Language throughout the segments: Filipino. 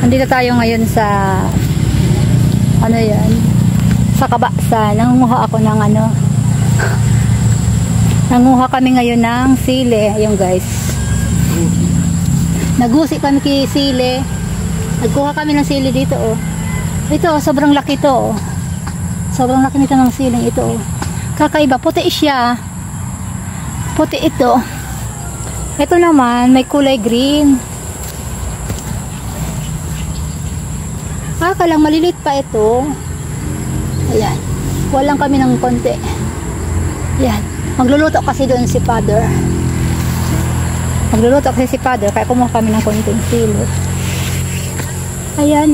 Andito tayo ngayon sa ano yan, sa Kabaksan. Nangunguha ako ng ano, nanguha kami ngayon ng sili. Ayun guys, nagusi kami kay sili. Nagkuha kami ng sili dito oh. Ito sobrang laki to oh. Sobrang laki nito ng siling ito oh. Kakaiba, puti siya. Puti ito. Ito naman may kulay green. Lang malilit pa ito. Ayan. Walang kami ng konti. Ayan. Magluluto kasi doon si Father. Magluluto kasi si Father. Kaya kumuha kami ng konting sili. Ayan.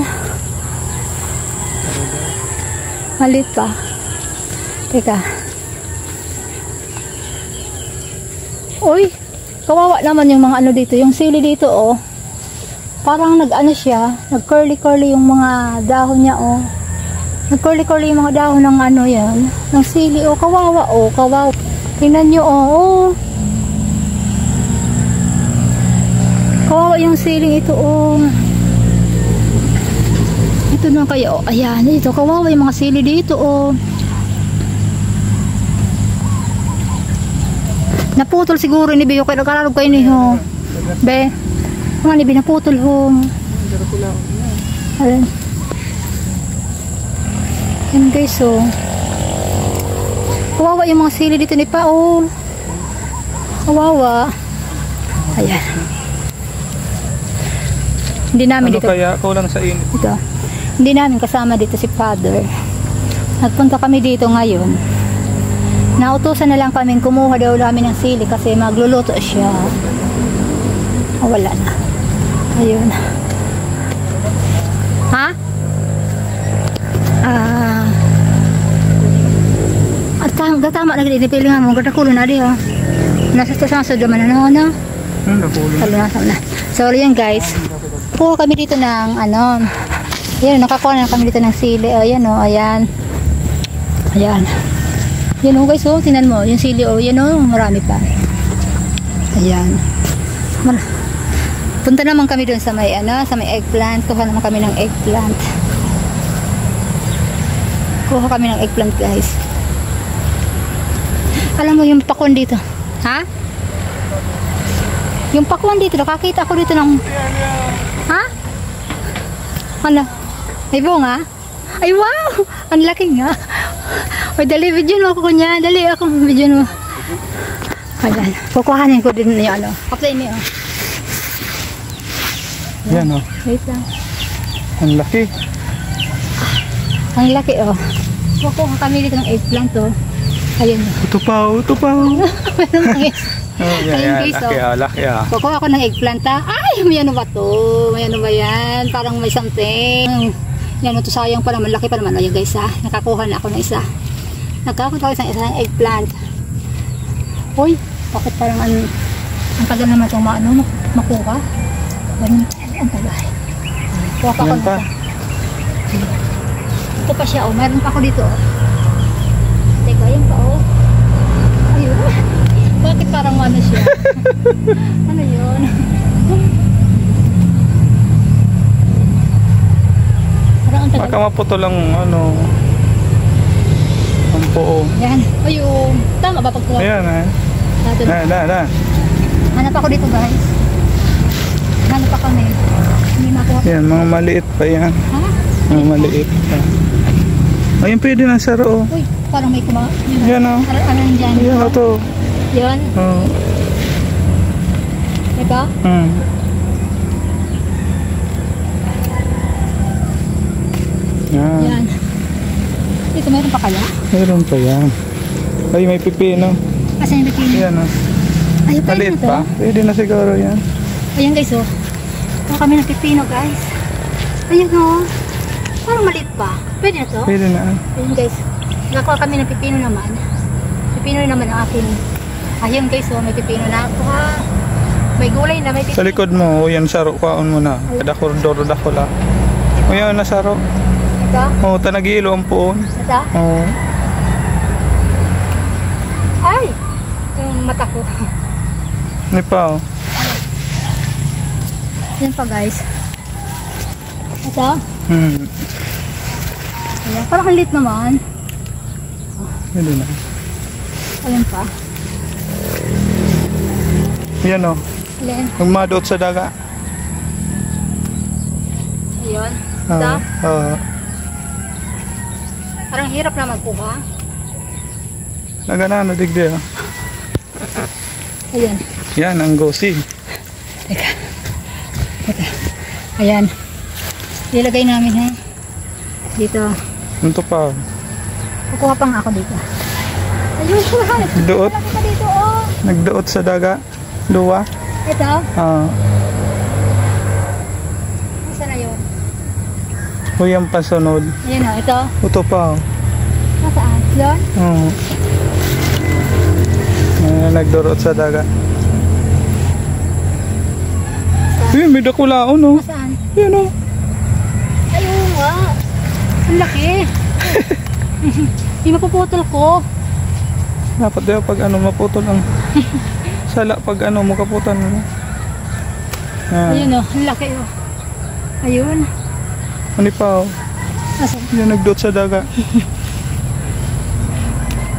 Maliit pa. Teka. Uy. Kawawa naman yung mga ano dito. Yung sili dito oh. Parang nag-ano siya, nag-curly-curly yung mga dahon niya, oh. Nag-curly-curly yung mga dahon ng ano yan, ng sili, oh. Kawawa, oh. Kawawa. Tingnan nyo, oh. Kawawa yung siling ito, oh. Ito na kaya, oh. Ayan, ito. Kawawa yung mga sili dito, oh. Naputol siguro ni Biyo, kaya nagkararog kayo niyo, be. Mga ni binaputol ho. Ayan. Yan guys oh. Kawawa yung mga sili dito ni pa oh. Kawawa. Ayan. Hindi namin ano dito. Kaya kulang sa init. Ito. Hindi namin kasama dito si Father. Nagpunta kami dito ngayon. Nautusan na lang kami kumuha daw namin ng sili kasi magluluto siya. Oh, wala na. Ayun. Ha? At tama na gini pilingan mo gatakulo na di ha. Nasa sa daman na ano. Na. So yan guys. Kuha kami dito ng ano. Ayan, nakakuha na kami dito ng sili. Ayan oh, ayan. Ayan. Yan oh guys oh, tingnan mo, yung sili oh, yan oh, marami pa. Ayan. Punta naman kami doon sa may ano, sa may eggplant. Kuha naman kami ng eggplant. Kuha kami ng eggplant, guys. Alam mo yung pakwan dito? Ha? Yung pakwan dito, nakakita ako dito ng ha? Ano? May bunga? Ay wow! Ang laki nga. Oy, dali video mo ako kunya. Dali ako video mo. Ayan. Kukuhanin ko din yung ano. Apply niyo. Yan oh. Wait lang. Ang laki. Ang laki oh. Kukuha kami dito ng eggplant oh. Ayun oh. Tupaw, tupaw. Meron ng Yan, laki ah, laki ah. Kukuha ako ng eggplant ah. Ay, may ano ba to? May ano ba yan? Parang may something. Yan ito sayang pa naman. Laki pa naman. Ayun guys ah. Nakakuha na ako ng isa. Nakakuha ako ng isang eggplant. Uy, bakit parang ang tagal naman itong maano makuha? Ganun. Ang tagay. Kuha pa ako pa. Ito pa siya oh. Mayroon pa ako dito oh. Teka, yan pa oh. Ayun. Bakit parang ano siya? Ano yun? Parang ang tagal. Baka maputo lang ano. Ang poo. Yan. Ayun. Tama ba pagkuha? Ayan eh. Na. Hanap ako dito guys. Hanap pa kami. Hindi makuha. Yan, mga maliit pa yan. Ha? Mga maliit pa. Ayun, pwede na saro. Uy, parang may kuma. Yan o. Ano dyan? Yan o to. Yan? Oo. Ito? Yan. Yan. Dito meron pa kaya? Meron pa yan. Ay, may pipino. Kasi yung pipino. Yan o. Ay, pwede Maliit na to? pa. Pwede na siguro yan. Ayan guys oh. Kuha kami ng pipino guys. Ayan oh. Parang maliit pa. Pwede na to? Pwede na. Ayan guys. Nakakuha kami ng pipino naman. Pipino naman ang akin. Ayan guys oh. May pipino na ako ha. May gulay na may pipino. Sa likod mo, o yan saro, kaon mo na. Dakor-doro dakula. O yan na saro. Ito? O, tanagilo ang puon. Ito? O. Ay! Yung mata ko. May pa o. Yan pa guys. Ito? Hmm. Ayan, parang ang lit naman. Yun na. Ayan pa. Yan o. Ayan. Magmadot sa daga. Ayun. Ito? Parang hirap na magkuha. Nagana na digdi ah. Ayan. Yan ang gosi. Teka. Teka. Ayan. Ilagay namin ha. Dito. Ito pa. Kukuha pa nga ako dito. Ayun, kuha. Doot. Malaki pa dito, oh. Nagdoot sa daga. Luwa. Ito. Ah. Saan na yun? Huyang pasunod. Ayan o, ito. Ito pa. Nasaan? Yun? Oo. Nagdurot sa daga. Yun, may dakulaon oh. Nasaan? Yan oh. Ayun nga. Ang laki. Hindi mapuputol ko. Dapat daw pag ano maputol ang sala pag ano makaputan mo. Yan. Ayun o, ang laki o. Ayun. Ano pa oh. Nasaan? Yan nagdot sa daga.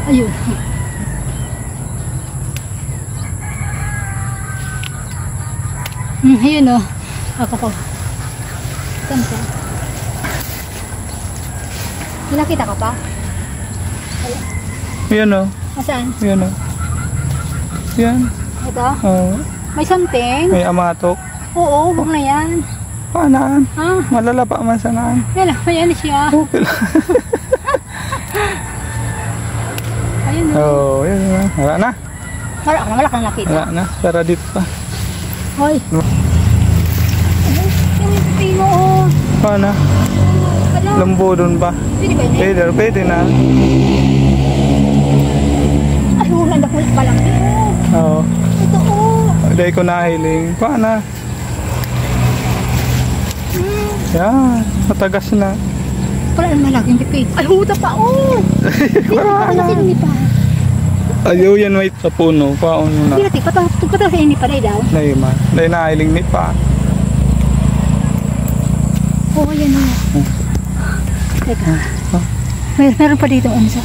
Ayun. Ayun o. Ako. Saan ka? Nakita ka pa? Yan oh. Nasaan? Yan oh. Yan. Ito? Oh. May something? May amatok. Oo, huwag na yan. Paanaan? Ah, Malala pa man sa naan. yan lang. Ayan siya. Okay lang. Ayun o. Oh, yan na. Wala na. Wala kang nakita. Wala na. Tara dito pa. Hoy. Ayun, yung pino o. Paano? Ano? Lambo doon ba? Pwede ba yun? Pwede na. Ayun, ang dakul pa lang. Oo. Ito o. Dahil ko nahiling. Paano? Yan. Matagas na. Wala naman laging pipig. Ay, huta pa o. Parang kasi hindi pa. Ayaw yan may sa puno. Paano na? Hindi natin, patang sa ini pa rin daw. Dahil man. Dahil nahiling ni pa. Oo, yan o. Teka. Meron pa dito ang isa.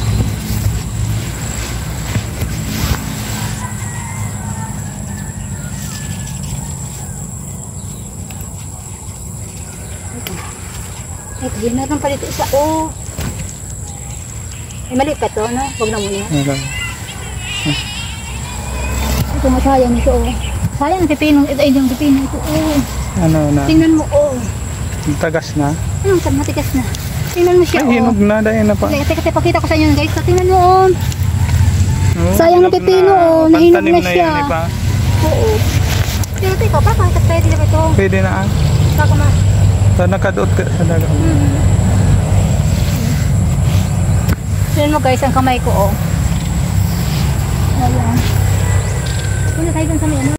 Teka, meron pa dito isa. Oh. Maliit pa to, no? Huwag na muna. Okay. Ito masayang ito, oh. Sayang ang pipino. Ito ay yung pipino. Ito, oh. Ano na? Tingnan mo, oh. Tagas na? Anong saan matigas na? Tingnan mo siya, Ay, oh. hinog na. Dahil na pa. Teka, pakita ko sa inyo, guys. So, tingnan mo, oh. Oh, Sayang hinog na pipino, oh. Nahinog Pantanim na siya. yan, di ba? Oo. Pero teka, pa, pwede na ba ito? Pwede na ah. Saka ma. So, nakadoot ka sa daga. Tingnan mo, guys, ang kamay ko, oh. Ayan. Punta tayo dun sa may ano.